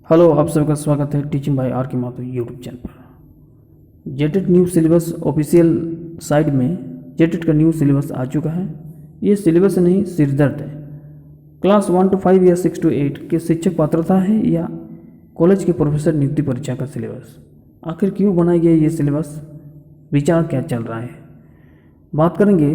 Hello, आप सभी का स्वागत है टीचिंग बाय आर के माथुर यूट्यूब चैनल पर। JTET new syllabus official site में जेटेट का न्यू सिलेबस आ चुका है। ये सिलेबस नहीं, सिरदर्द है। क्लास 1 to 5 या 6 to 8 के शिक्षक पात्रता है या कॉलेज के प्रोफेसर नियुक्ति परीक्षा का सिलेबस। आखिर क्यों बनाया गया ये सिलेबस, विचार क्या चल रहा है, बात करेंगे।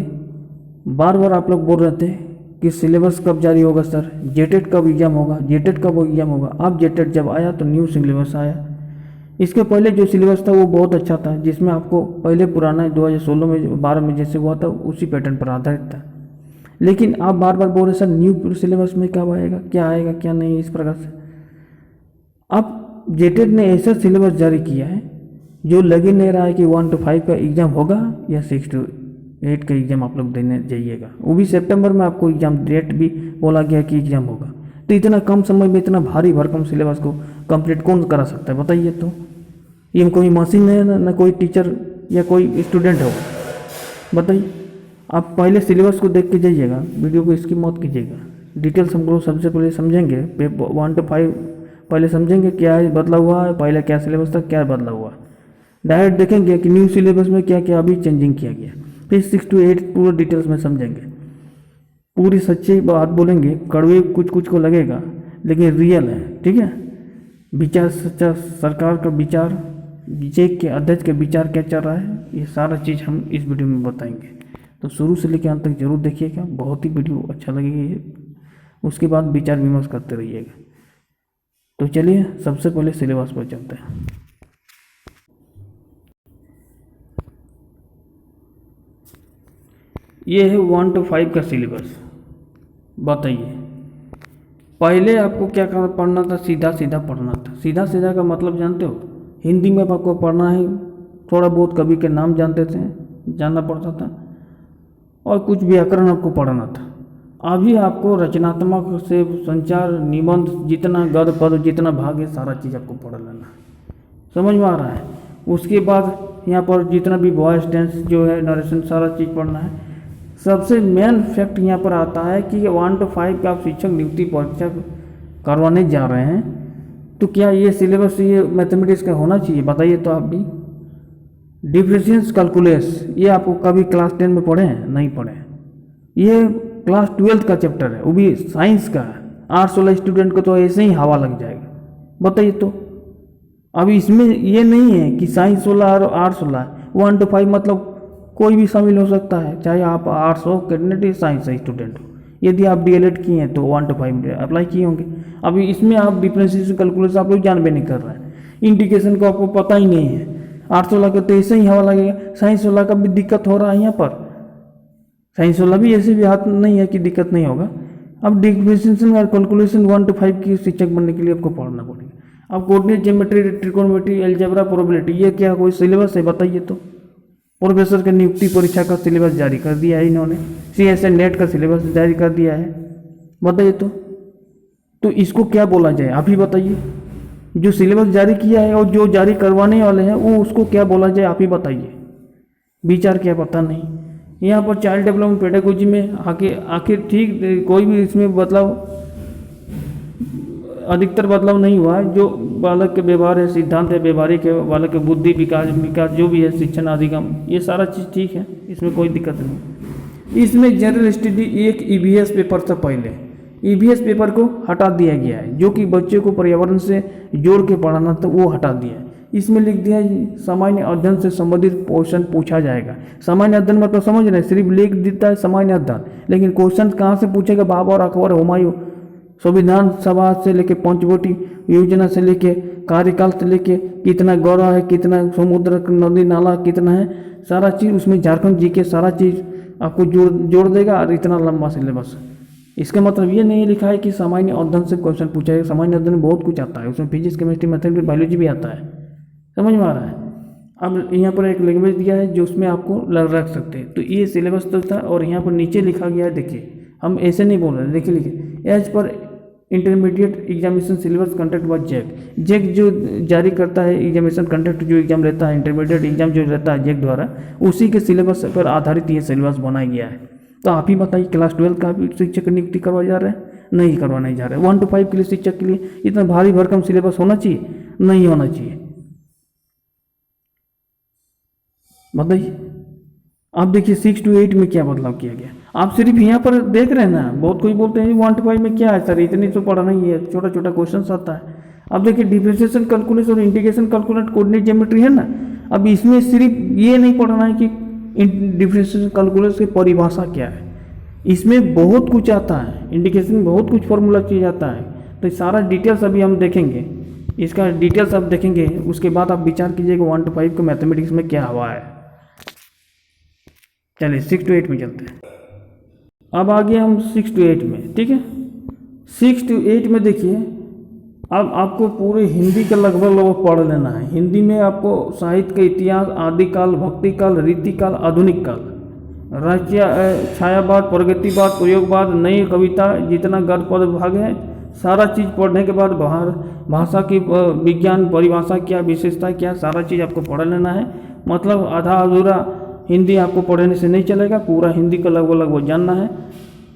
बार बार आप लोग बोल रहे थे कि सिलेबस कब जारी होगा सर, जेटेट कब एग्ज़ाम होगा, जेटेट कब एग्ज़ाम होगा। अब जेटेट जब आया तो न्यू सिलेबस आया। इसके पहले जो सिलेबस था वो बहुत अच्छा था, जिसमें आपको पहले पुराना 2016 में 12 में जैसे हुआ था उसी पैटर्न पर आधारित था। लेकिन आप बार बार बोल रहे सर न्यू सिलेबस में कब आएगा, क्या आएगा क्या नहीं, इस प्रकार से। अब जेटेट ने ऐसा सिलेबस जारी किया है जो लग ही नहीं रहा है कि 1 to 5 का एग्ज़ाम होगा या 6 to 8 का एग्ज़ाम आप लोग देने जाइएगा। वो भी सितंबर में आपको एग्ज़ाम डेट भी बोला गया कि एग्ज़ाम होगा। तो इतना कम समय में इतना भारी भरकम सिलेबस को कंप्लीट कौन करा सकता है बताइए। तो ये कोई मशीन है ना कोई टीचर या कोई स्टूडेंट हो, बताइए। आप पहले सिलेबस को देख के जाइएगा, वीडियो को स्किप मत कीजिएगा। डिटेल्स हम लोग सबसे पहले समझेंगे, 1 to 5 पहले समझेंगे क्या है बदला हुआ है, पहले क्या सिलेबस था क्या बदला हुआ। डायरेक्ट देखेंगे कि न्यू सिलेबस में क्या क्या अभी चेंजिंग किया गया। फिर 6 to 8 पूरा डिटेल्स में समझेंगे, पूरी सच्ची बात बोलेंगे। कड़वे कुछ कुछ को लगेगा लेकिन रियल है, ठीक है। विचार सच्चा, सरकार का विचार, जेक के अध्यक्ष के विचार क्या चल रहा है, ये सारा चीज़ हम इस वीडियो में बताएंगे। तो शुरू से लेकर अंत तक जरूर देखिएगा, बहुत ही वीडियो अच्छा लगेगा ये। उसके बाद विचार विमर्श करते रहिएगा। तो चलिए सबसे पहले सिलेबस पर चलते हैं। ये है 1 to 5 का सिलेबस। बताइए, पहले आपको क्या पढ़ना था, सीधा सीधा पढ़ना था। सीधा सीधा का मतलब जानते हो, हिंदी में आपको पढ़ना है, थोड़ा बहुत कवि के नाम जानते थे, जानना पड़ता था, और कुछ व्याकरण आपको पढ़ना था। अभी आपको रचनात्मक से संचार, निबंध, जितना गद्य पद, जितना भाग है, सारा चीज़ आपको पढ़ लेना है। समझ में आ रहा है। उसके बाद यहाँ पर जितना भी वॉइस टेंस जो है, नरेशन, सारा चीज़ पढ़ना है। सबसे मेन फैक्ट यहाँ पर आता है कि 1 to 5 का आप शिक्षक नियुक्ति परीक्षा करवाने जा रहे हैं, तो क्या ये सिलेबस ये मैथमेटिक्स का होना चाहिए बताइए। तो आप भी डिफरेंशियल कैलकुलस ये आपको कभी क्लास 10 में पढ़े हैं? नहीं पढ़े हैं। ये क्लास 12 का चैप्टर है, वो भी साइंस का है। 8-16 स्टूडेंट को तो ऐसे ही हवा लग जाएगा, बताइए। तो अभी इसमें ये नहीं है कि साइंस 16 और 8-16, 1 to 5 मतलब कोई भी शामिल हो सकता है, चाहे आप आर्ट्स हो कैंडिडेट, साइंस स्टूडेंट हो। यदि आप डीएलएड किए हैं तो 1 to 5 अप्लाई किए होंगे। अभी इसमें आप डिफरेंशिएशन कैलकुलस आप लोग जानबे नहीं कर रहे हैं, इंटीग्रेशन को आपको पता ही नहीं है। 816 का तो ऐसे ही हवा लगेगा। साइंस 16 का भी दिक्कत हो रहा है यहाँ पर, साइंस 16 भी ऐसे भी हाथ नहीं है कि दिक्कत नहीं होगा। अब डिफरेंशिएशन और कैलकुलेशन 1 to 5 की शिक्षक बनने के लिए आपको पढ़ना पड़ेगा। अब coordinate, geometry, trigonometry, algebra, probability, ये क्या कोई सिलेबस है बताइए। तो प्रोफेसर के नियुक्ति परीक्षा का सिलेबस जारी कर दिया है इन्होंने, CSA नेट का सिलेबस जारी कर दिया है, बताइए। तो इसको क्या बोला जाए आप ही बताइए। जो सिलेबस जारी किया है और जो जारी करवाने वाले हैं वो उसको क्या बोला जाए आप ही बताइए। विचार क्या पता नहीं। यहाँ पर चाइल्ड डेवलपमेंट पेडागोजी में आखिर ठीक कोई भी इसमें बदलाव, अधिकतर बदलाव नहीं हुआ है। जो बालक के व्यवहार है, सिद्धांत है, व्यवहारिक है, बालक के बुद्धि विकास जो भी है, शिक्षण अधिगम, ये सारा चीज़ ठीक है, इसमें कोई दिक्कत नहीं। इसमें जनरल स्टडी एक EVS पेपर था पहले, EVS पेपर को हटा दिया गया है, जो कि बच्चे को पर्यावरण से जोड़ के पढ़ाना था, वो हटा दिया है। इसमें लिख दिया है सामान्य अध्ययन से संबंधित क्वेश्चन पूछा जाएगा। सामान्य अध्ययन मतलब समझ रहे हैं, सिर्फ लिख देता है सामान्य अध्ययन, लेकिन क्वेश्चन कहाँ से पूछेगा, बाबर, अकबर, हुमायूं, संविधान सभा से लेके पंचवटी योजना से लेके कार्यकाल से लेके कितना गौरव है, कितना समुद्र, नदी नाला कितना है, सारा चीज़ उसमें झारखंड जी के सारा चीज़ आपको जोड़ देगा। और इतना लंबा सिलेबस, इसका मतलब ये नहीं लिखा है कि सामान्य अध्ययन से क्वेश्चन पूछा है। सामान्य अध्ययन में बहुत कुछ आता है, उसमें फिजिक्स, केमिस्ट्री, मैथमेटिक्स, बायोलॉजी भी आता है, समझ में आ रहा है। अब यहाँ पर एक लैंग्वेज दिया है जो उसमें आपको रख सकते हैं। तो ये सिलेबस तो था, और यहाँ पर नीचे लिखा गया है, देखिए हम ऐसे नहीं बोल रहे, देखिए लिखिए एज पर intermediate examination syllabus conduct by JAC जो जारी करता है एग्जामिनेशन कंडक्ट, जो एग्जाम लेता है, इंटरमीडिएट एग्जाम जो रहता है जेक द्वारा, उसी के सिलेबस पर आधारित ये सिलेबस बनाया गया है। तो आप ही बताइए, क्लास 12 का भी शिक्षक नियुक्ति करवा जा रहे हैं, नहीं करवाने जा रहे। 1 to 5 के लिए शिक्षक के लिए इतना भारी भरकम सिलेबस होना चाहिए? नहीं होना चाहिए। बताइए। आप देखिए 6 to 8 में क्या बदलाव किया गया। आप सिर्फ यहाँ पर देख रहे हैं ना, बहुत कोई बोलते हैं 1 to 5 में क्या है सर, इतनी तो पढ़ा नहीं है, छोटा छोटा क्वेश्चन आता है। अब देखिए डिफरेंशिएशन कैलकुलस और इंटीग्रेशन कैलकुलस कोऑर्डिनेट ज्योमेट्री है ना, अब इसमें सिर्फ ये नहीं पढ़ना है कि डिफरेंशिएशन कैलकुलस की परिभाषा क्या है, इसमें बहुत कुछ आता है, इंटीग्रेशन में बहुत कुछ फॉर्मूला चीज आता है। तो सारा डिटेल्स अभी हम देखेंगे, इसका डिटेल्स आप देखेंगे, उसके बाद आप विचार कीजिएगा 1 to 5 को मैथमेटिक्स में क्या हुआ है। चलिए 6 to 8 में चलते हैं। अब आ गए हम 6 to 8 में, ठीक है। 6 to 8 में देखिए, अब आपको पूरे हिंदी का लगभग पढ़ लेना है। हिंदी में आपको साहित्य का इतिहास, आदिकाल, भक्तिकाल, रीतिकाल, आधुनिक काल, राष्ट्रीय छायावाद, प्रगतिवाद, प्रयोगवाद, नई कविता, जितना गद्य पद भाग है, सारा चीज़ पढ़ने के बाद बाहर भाषा की विज्ञान परिभाषा क्या, विशेषता क्या, सारा चीज़ आपको पढ़ लेना है। मतलब आधा अधूरा हिंदी आपको पढ़ने से नहीं चलेगा, पूरा हिंदी का लगभग जानना है,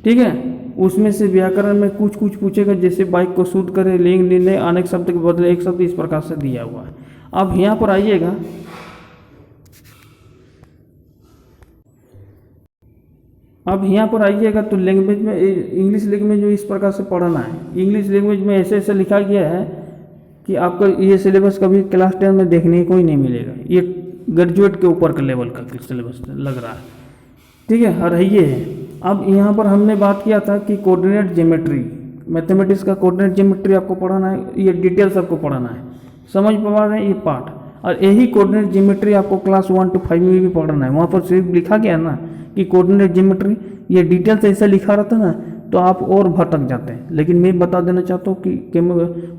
ठीक है। उसमें से व्याकरण में कुछ कुछ पूछेगा, जैसे बाइक को शुद्ध करे, लिंग निर्णय, अनेक शब्द के बदले एक शब्द, इस प्रकार से दिया हुआ है। अब यहाँ पर आइएगा, तो लैंग्वेज में इंग्लिश लैंग्वेज में इस प्रकार से पढ़ना है। इंग्लिश लैंग्वेज में ऐसे ऐसे लिखा गया है कि आपका ये सिलेबस कभी क्लास 10 में देखने को ही नहीं मिलेगा। ये ग्रेजुएट के ऊपर का लेवल का सिलेबस लग रहा है, ठीक है। और ये है, अब यहाँ पर हमने बात किया था कि कोऑर्डिनेट ज्योमेट्री, मैथमेटिक्स का कोऑर्डिनेट ज्योमेट्री आपको पढ़ाना है, ये डिटेल्स आपको पढ़ाना है, समझ पा रहे हैं ये पार्ट। और यही कोऑर्डिनेट ज्योमेट्री आपको क्लास 1 to 5 में भी पढ़ना है। वहाँ पर सिर्फ लिखा गया ना कि कोऑर्डिनेट ज्योमेट्री, ये डिटेल्स ऐसा लिखा रहता ना तो आप और भटक जाते हैं। लेकिन मैं बता देना चाहता हूँ कि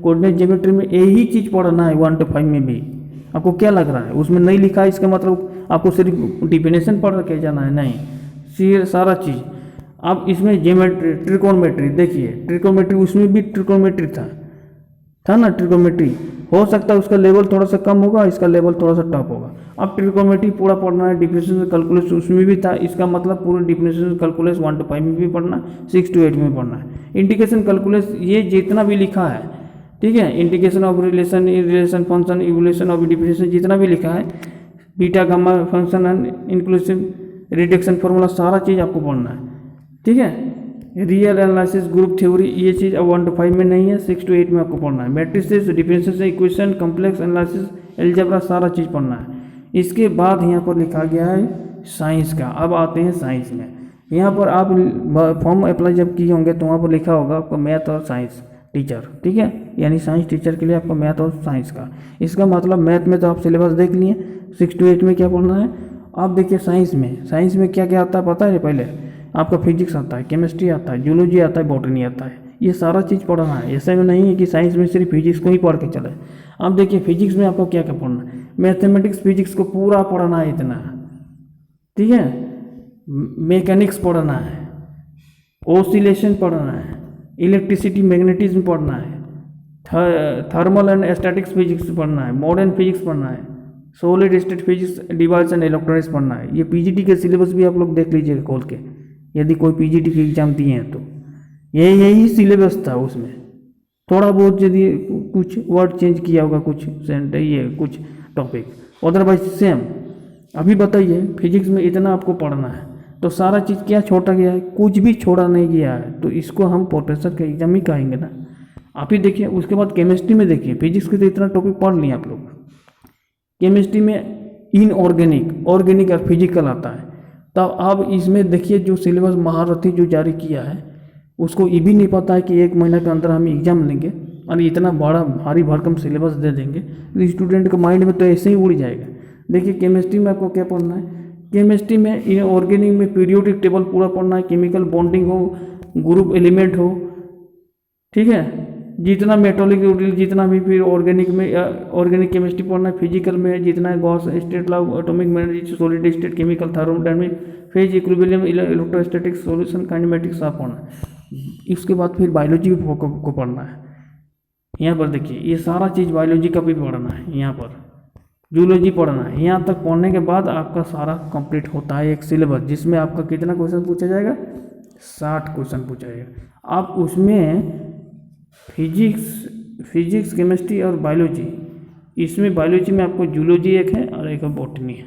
कोऑर्डिनेट ज्योमेट्री में यही चीज़ पढ़ना है 1 to 5 में भी। आपको क्या लग रहा है उसमें नहीं लिखा है, इसका मतलब आपको सिर्फ डिफिनेशन पढ़ के जाना है? नहीं, सारा चीज़। अब इसमें ज्योमेट्री, ट्रिकोनोमेट्री, देखिए ट्रिकोनोमेट्री, उसमें भी ट्रिकोनोमेट्री था ना, ट्रिकोनोमेट्री हो सकता है उसका लेवल थोड़ा सा कम होगा, इसका लेवल थोड़ा सा टफ होगा। अब ट्रिकोनोमेट्री पूरा पढ़ना है, डिफरेंशियल कैलकुलस उसमें भी था, इसका मतलब पूरे डिफरेंशियल कैलकुलस 1 to 5 में भी पढ़ना है, 6 to 8 में पढ़ना है। इंटीग्रेशन कैलकुलस ये जितना भी लिखा है, ठीक है, integration of relation, relation function, evolution of differential, जितना भी लिखा है, beta gamma function and inclusive reduction formula, सारा चीज़ आपको पढ़ना है, ठीक है। रियल एनालिसिस, ग्रुप थ्योरी, ये चीज़ अब 1 to 5 में नहीं है, 6 to 8 में आपको पढ़ना है। Matrices, differential equation, complex analysis, algebra, सारा चीज़ पढ़ना है। इसके बाद यहाँ पर लिखा गया है साइंस का। अब आते हैं साइंस में। यहाँ पर आप फॉर्म अप्लाई जब किए होंगे तो वहाँ पर लिखा होगा आपको मैथ और साइंस टीचर, ठीक है, यानी साइंस टीचर के लिए आपको मैथ और साइंस का। इसका मतलब मैथ में तो आप सिलेबस देख लिए, 6 to 8 में क्या पढ़ना है। आप देखिए साइंस में क्या क्या आता है पता है? पहले आपका फिजिक्स आता है, केमिस्ट्री आता है, जूलॉजी आता है, बॉटनी आता है, ये सारा चीज़ पढ़ना है। ऐसे में नहीं है कि साइंस में सिर्फ फिजिक्स को ही पढ़ के चले। अब देखिए फिजिक्स में आपको क्या क्या पढ़ना है, मैथमेटिक्स फिजिक्स को पूरा पढ़ना है इतना, ठीक है। मैकेनिक्स पढ़ना है, ऑसिलेशन पढ़ना है, इलेक्ट्रिसिटी मैग्नेटिज्म पढ़ना है, थर्मल एंड स्टैटिक्स फिजिक्स पढ़ना है, मॉडर्न फिजिक्स पढ़ना है, solid state physics, device and electronics पढ़ना है। ये पीजीटी के सिलेबस भी आप लोग देख लीजिएगा खोल के, यदि कोई पीजीटी की एग्जाम दिए हैं तो यही सिलेबस था। उसमें थोड़ा बहुत यदि कुछ वर्ड चेंज किया होगा, कुछ ये कुछ टॉपिक, अदरवाइज सेम। अभी बताइए फिजिक्स में इतना आपको पढ़ना है तो सारा चीज़ क्या छोड़ा गया है? कुछ भी छोड़ा नहीं गया है। तो इसको हम प्रोफेसर का एग्जाम ही कहेंगे ना। आप ही देखिए, उसके बाद केमिस्ट्री में देखिए, फिजिक्स के तो इतना टॉपिक पढ़ लिए आप लोग। केमिस्ट्री में इनऑर्गेनिक, ऑर्गेनिक और फिजिकल आता है। तब अब इसमें देखिए जो सिलेबस महारथी जो जारी किया है, उसको ये भी नहीं पता है कि 1 महीने के अंदर हम एग्जाम लेंगे और इतना बड़ा भारी भरकम सिलेबस दे देंगे तो स्टूडेंट के माइंड में तो ऐसे ही उड़ जाएगा। देखिए केमिस्ट्री में आपको क्या पढ़ना है, केमिस्ट्री में इनऑर्गेनिक में पीरियोडिक टेबल पूरा पढ़ना है, केमिकल बॉन्डिंग हो, ग्रुप एलिमेंट हो, ठीक है, जितना मेटोलिक जितना भी, फिर ऑर्गेनिक में ऑर्गेनिक केमिस्ट्री पढ़ना है, फिजिकल में जितना Gauss state law, atomic energy, solid state, chemical, thermodynamic, phase equilibrium, electrostatics, solution kinematics सब पढ़ना है। इसके बाद फिर बायोलॉजी को पढ़ना है। यहाँ पर देखिए ये सारा चीज़ बायोलॉजी का भी पढ़ना है, यहाँ पर जूलॉजी पढ़ना है। यहाँ तक पढ़ने के बाद आपका सारा कंप्लीट होता है एक सिलेबस, जिसमें आपका कितना क्वेश्चन पूछा जाएगा, 60 क्वेश्चन पूछा जाएगा। आप उसमें फिजिक्स केमिस्ट्री और बायोलॉजी, इसमें बायोलॉजी में आपको जूलॉजी एक है और एक बॉटनी है,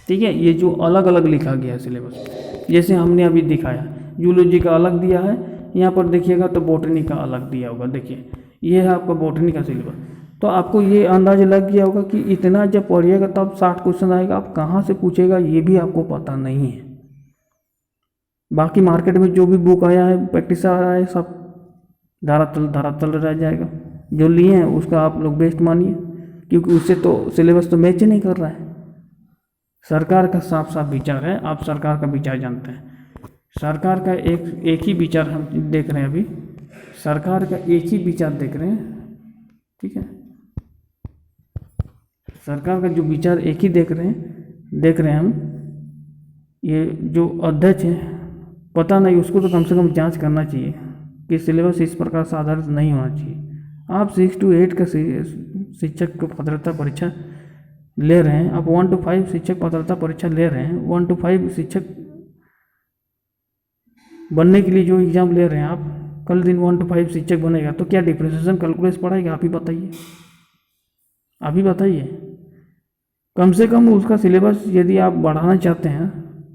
ठीक है। ये जो अलग अलग लिखा गया है सिलेबस, जैसे हमने अभी दिखाया, जूलॉजी का अलग दिया है, यहाँ पर देखिएगा तो बॉटनी का अलग दिया होगा। देखिए ये है आपका बॉटनी का सिलेबस। तो आपको ये अंदाज़ा लग गया होगा कि इतना जब पढ़िएगा तब 60 क्वेश्चन आएगा, आप कहाँ से पूछेगा ये भी आपको पता नहीं है। बाकी मार्केट में जो भी बुक आया है, प्रैक्टिस आया है, सब धरातल रह जाएगा। जो लिए हैं उसका आप लोग बेस्ट मानिए, क्योंकि उससे तो सिलेबस तो मैच ही नहीं कर रहा है। सरकार का साफ साफ विचार है, आप सरकार का विचार जानते हैं। सरकार का एक ही विचार हम देख रहे हैं अभी, सरकार का एक ही विचार देख रहे हैं, ठीक है। सरकार का जो विचार एक ही देख रहे हैं हम। ये जो अध्यक्ष है, पता नहीं, उसको तो कम से कम जांच करना चाहिए कि सिलेबस इस प्रकार से आधारित नहीं होना चाहिए। आप 6 to 8 का शिक्षक को पात्रता परीक्षा ले रहे हैं, आप 1 to 5 शिक्षक पात्रता परीक्षा ले रहे हैं, 1 to 5 शिक्षक बनने के लिए जो एग्ज़ाम ले रहे हैं आप, कल दिन 1 to 5 शिक्षक बनेगा तो क्या डिप्रेशिएशन कैलकुलस पढ़ाएगा? आप ही बताइए। कम से कम उसका सिलेबस यदि आप बढ़ाना चाहते हैं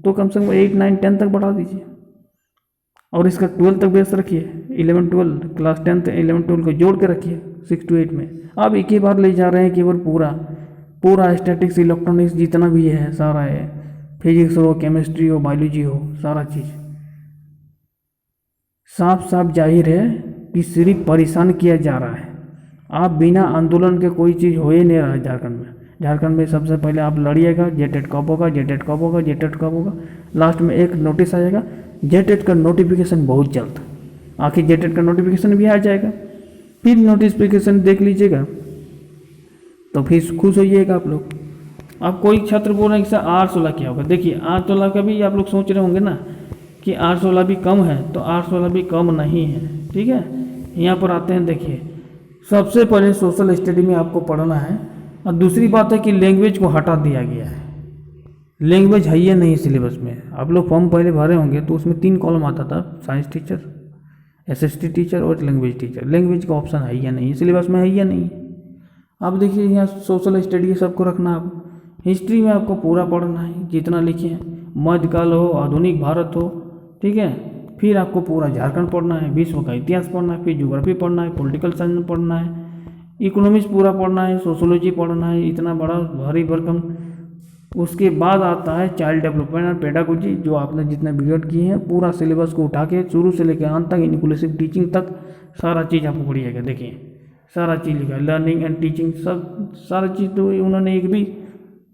तो कम से कम 8, 9, 10 तक बढ़ा दीजिए, और इसका 12 तक बेस रखिए, 11, 12 क्लास 10, 11, 12 को जोड़ के रखिए 6 to 8 में। आप एक ही बार ले जा रहे हैं केवल पूरा स्टैटिक्स, इलेक्ट्रॉनिक्स जितना भी है सारा है, फिजिक्स हो, केमिस्ट्री हो, बायोलॉजी हो, सारा चीज़ साफ साफ जाहिर है कि सिर्फ परेशान किया जा रहा है। आप बिना आंदोलन के कोई चीज़ हो ही नहीं रहा है झारखंड में सबसे पहले आप लड़िएगा, जेटेट कब होगा, लास्ट में एक नोटिस आ जाएगा, जेटेट का नोटिफिकेशन बहुत जल्द। आखिर जेटेट का नोटिफिकेशन भी आ जाएगा, फिर नोटिफिकेशन देख लीजिएगा तो फिर खुश होइएगा आप लोग। अब कोई छात्र बोल रहे हैं कि सर R16 क्या होगा? देखिए R16 का भी आप लोग सोच रहे होंगे ना कि R16 भी कम है, तो R16 भी कम नहीं है, ठीक है। यहाँ पर आते हैं, देखिए सबसे पहले सोशल स्टडी में आपको पढ़ना है, और दूसरी बात है कि लैंग्वेज को हटा दिया गया है। लैंग्वेज है ही नहीं सिलेबस में। आप लोग फॉर्म पहले भरे होंगे तो उसमें 3 कॉलम आता था, साइंस टीचर, SST टीचर और लैंग्वेज टीचर। लैंग्वेज का ऑप्शन है या नहीं, सिलेबस में है या नहीं। अब देखिए यहाँ सोशल स्टडी सबको रखना है। आप हिस्ट्री में आपको पूरा पढ़ना है, जितना लिखे हैं, मध्यकाल हो, आधुनिक भारत हो, ठीक है। फिर आपको पूरा झारखंड पढ़ना है, विश्व का इतिहास पढ़ना है, फिर ज्योग्राफी पढ़ना है, पॉलिटिकल साइंस पढ़ना है, इकोनॉमिक्स पूरा पढ़ना है, सोशोलॉजी पढ़ना है, इतना बड़ा भारी भरकम। उसके बाद आता है चाइल्ड डेवलपमेंट और पेडागोजी, जो आपने जितने बीएड किए हैं पूरा सिलेबस को उठा के शुरू से लेकर अंत तक, इंक्लूसिव टीचिंग तक सारा चीज़ आपको पढ़िएगा। देखिए सारा चीज़ लिखा है, लर्निंग एंड टीचिंग, सब सारा चीज़ तो उन्होंने एक भी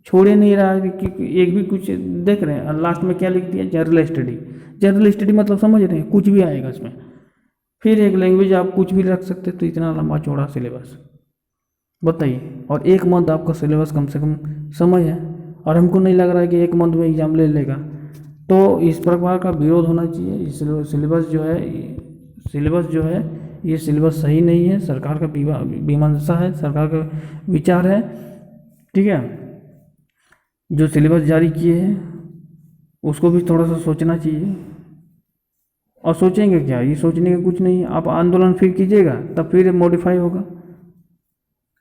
छोड़े नहीं रहा है कि एक भी कुछ देख रहे हैं। और लास्ट में क्या लिख दिया? जनरल स्टडी मतलब समझ रहे हैं, कुछ भी आएगा इसमें। फिर एक लैंग्वेज आप कुछ भी रख सकते, तो इतना लंबा चौड़ा सिलेबस बताइए। और 1 मंथ आपका सिलेबस कम से कम समय है, और हमको नहीं लग रहा है कि 1 मंथ में एग्जाम ले लेगा। तो इस प्रकार का विरोध होना चाहिए। सिलेबस जो है ये सिलेबस सही नहीं है, सरकार का विमर्शा है, सरकार का विचार है, ठीक है। जो सिलेबस जारी किए हैं उसको भी थोड़ा सा सोचना चाहिए। और सोचेंगे क्या? ये सोचने का कुछ नहीं है। आप आंदोलन फिर कीजिएगा तब फिर मॉडिफाई होगा,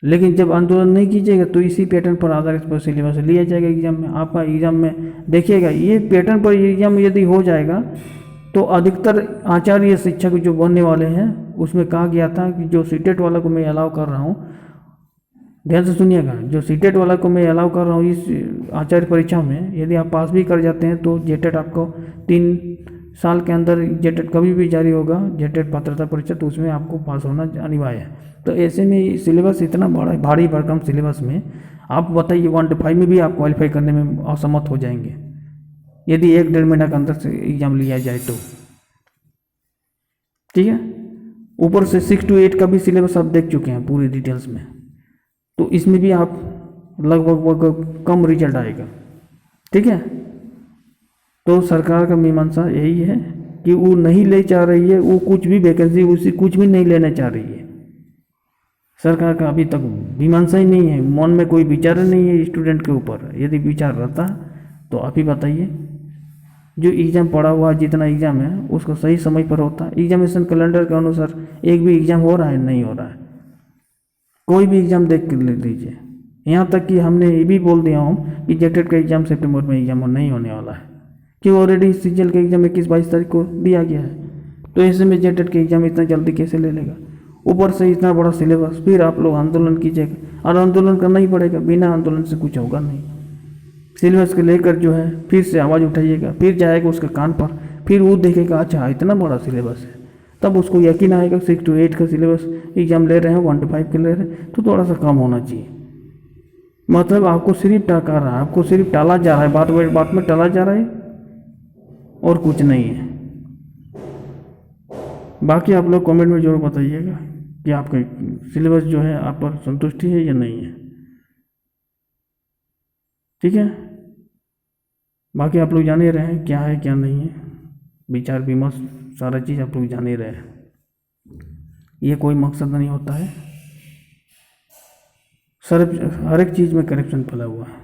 लेकिन जब आंदोलन नहीं कीजिएगा तो इसी पैटर्न पर आधारित पर सिलेबस लिया जाएगा एग्जाम में। आपका एग्जाम में देखिएगा ये पैटर्न पर एग्जाम यदि हो जाएगा तो अधिकतर आचार्य शिक्षक जो बनने वाले हैं उसमें कहा गया था कि जो सीटेट वाला को मैं अलाउ कर रहा हूँ, ध्यान से सुनिएगा, जो सीटेट वाला को मैं अलाउ कर रहा हूँ इस आचार्य परीक्षा में, यदि आप पास भी कर जाते हैं तो जेटेट आपको 3 साल के अंदर जेटेट कभी भी जारी होगा, जेटेट पात्रता परीक्षा, तो उसमें आपको पास होना अनिवार्य है। तो ऐसे में सिलेबस इतना बड़ा भारी भरकम सिलेबस में आप बताइए 1 to 5 में भी आप क्वालिफाई करने में असमर्थ हो जाएंगे यदि 1-1.5 महीना के अंदर से एग्जाम लिया जाए तो, ठीक है। ऊपर से 6 to 8 का भी सिलेबस आप देख चुके हैं पूरी डिटेल्स में, तो इसमें भी आप लगभग कम रिजल्ट आएगा, ठीक है। तो सरकार का मीमांसा यही है कि वो नहीं ले चाह रही है, वो कुछ भी वैकेंसी उसी कुछ भी नहीं लेना चाह रही है। सरकार का अभी तक मीमांसा ही नहीं है, मन में कोई विचार नहीं है स्टूडेंट के ऊपर। यदि विचार रहता तो आप ही बताइए। जो एग्ज़ाम पड़ा हुआ जितना एग्ज़ाम है उसको सही समय पर होता है। एग्जामिनेशन कैलेंडर के अनुसार एक भी एग्ज़ाम हो रहा है नहीं हो रहा है, कोई भी एग्ज़ाम देख कर ले लीजिए। यहाँ तक कि हमने ये भी बोल दिया हूँ कि जेटेट का एग्ज़ाम सितंबर में एग्ज़ाम नहीं होने वाला है, कि ऑलरेडी सीजीएल का एग्ज़ाम 21-22 तारीख को दिया गया है। तो ऐसे में जेटेट का एग्ज़ाम इतना जल्दी कैसे ले लेगा? ऊपर से इतना बड़ा सिलेबस, फिर आप लोग आंदोलन कीजिएगा, और आंदोलन करना ही पड़ेगा, बिना आंदोलन से कुछ होगा नहीं। सिलेबस को लेकर जो है फिर से आवाज़ उठाइएगा, फिर जाएगा उसके कान पर, फिर वो देखेगा अच्छा इतना बड़ा सिलेबस है, तब उसको यकीन आएगा 6 to 8 का सिलेबस एग्ज़ाम ले रहे हैं, 1 to 5 के ले रहे हैं तो थोड़ा सा कम होना चाहिए। मतलब आपको सिर्फ टका रहा है, आपको सिर्फ टाला जा रहा है, बात में टाला जा रहा है और कुछ नहीं है। बाकी आप लोग कमेंट में जरूर बताइएगा कि आपका सिलेबस जो है आप पर संतुष्टि है या नहीं है, ठीक है। बाकी आप लोग जान ही रहे हैं क्या है क्या नहीं है, विचार विमर्श सारा चीज़ आप लोग जान ही रहे हैं। ये कोई मकसद नहीं होता है, सिर्फ हर एक चीज़ में करप्शन फैला हुआ है।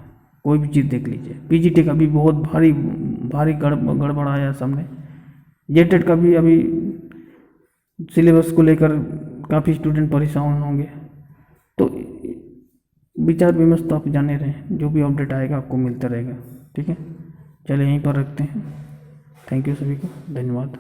कोई भी चीज़ देख लीजिए, पीजीटी का भी बहुत भारी गड़बड़ आया सामने, जेटेट का भी अभी सिलेबस को लेकर काफ़ी स्टूडेंट परेशान होंगे। तो विचार विमर्श तो आप जाने रहे हैं, जो भी अपडेट आएगा आपको मिलता रहेगा, ठीक है। चलिए यहीं पर रखते हैं। थैंक यू सभी को, धन्यवाद।